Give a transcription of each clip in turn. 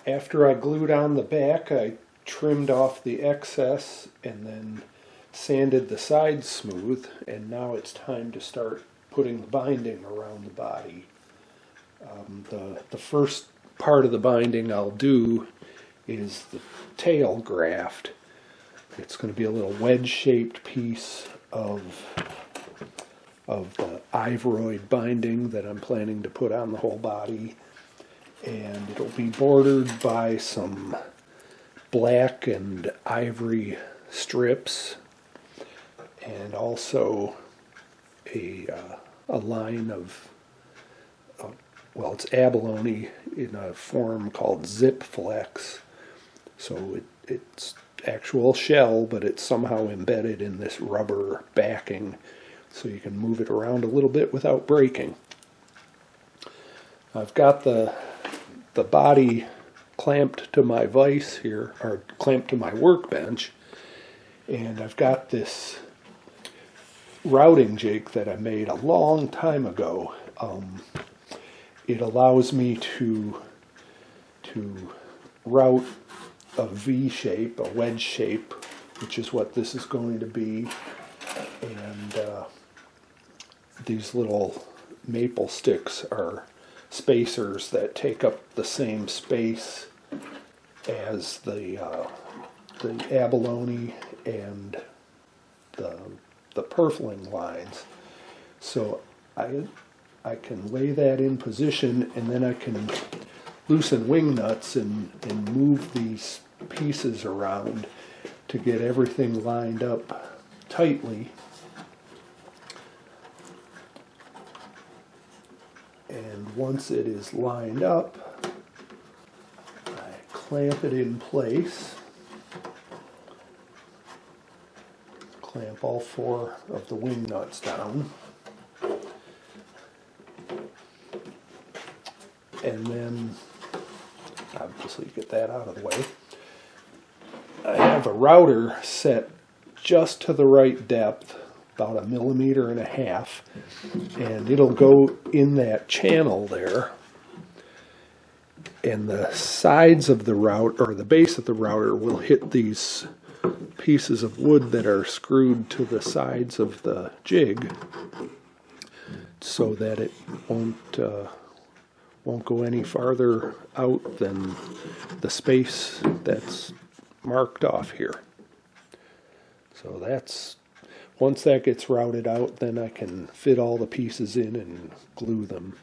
After I glued on the back, I trimmed off the excess and then sanded the sides smooth, and now it's time to start putting the binding around the body. The first part of the binding I'll do is the tail graft. It's going to be a little wedge-shaped piece of the ivoroid binding that I'm planning to put on the whole body, and it'll be bordered by some black and ivory strips, and also a line of well, it's abalone in a form called zip flex. So it's actual shell, but it's somehow embedded in this rubber backing, so you can move it around a little bit without breaking. I've got the body clamped to my vise here, or clamped to my workbench, and I've got this routing jig that I made a long time ago. It allows me to route a V shape, a wedge shape, which is what this is going to be, and these little maple sticks are spacers that take up the same space as the abalone and the purfling lines. So I can lay that in position, and then I can loosen wing nuts and move these pieces around to get everything lined up tightly. And once it is lined up, I clamp it in place. Clamp all 4 of the wing nuts down. And then, obviously, get that out of the way. I have a router set just to the right depth, about 1.5 millimeters, and it'll go in that channel there. And the sides of the router, or the base of the router, will hit these pieces of wood that are screwed to the sides of the jig, so that it won't go any farther out than the space that's marked off here. So once that gets routed out, then I can fit all the pieces in and glue them.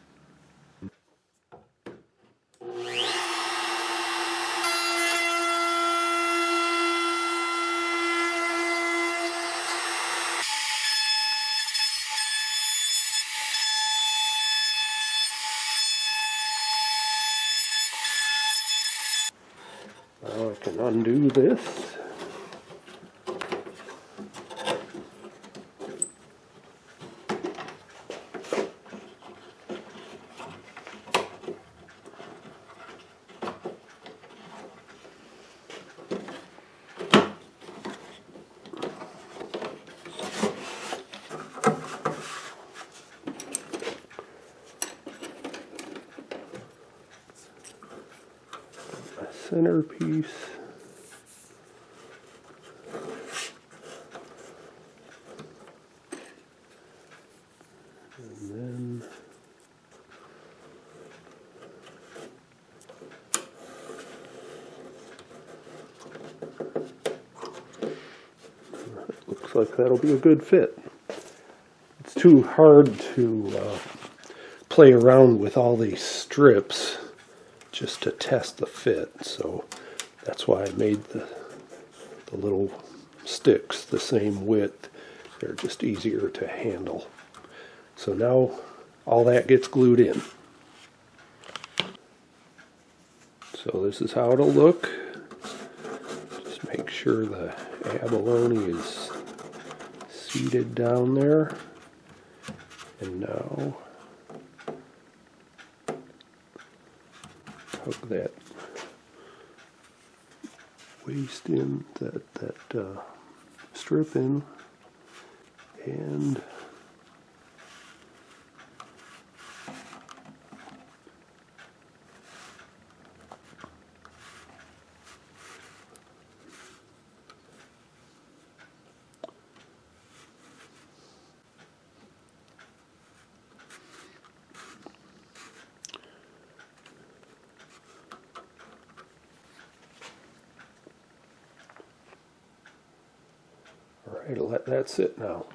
Now I can undo this. Centerpiece. And then looks like that'll be a good fit. It's too hard to play around with all these strips just to test the fit, so that's why I made the little sticks the same width. They're just easier to handle. So now all that gets glued in. So this is how it'll look. Just make sure the abalone is seated down there. And now hook that waist in, that strip in, and Okay, let that sit now.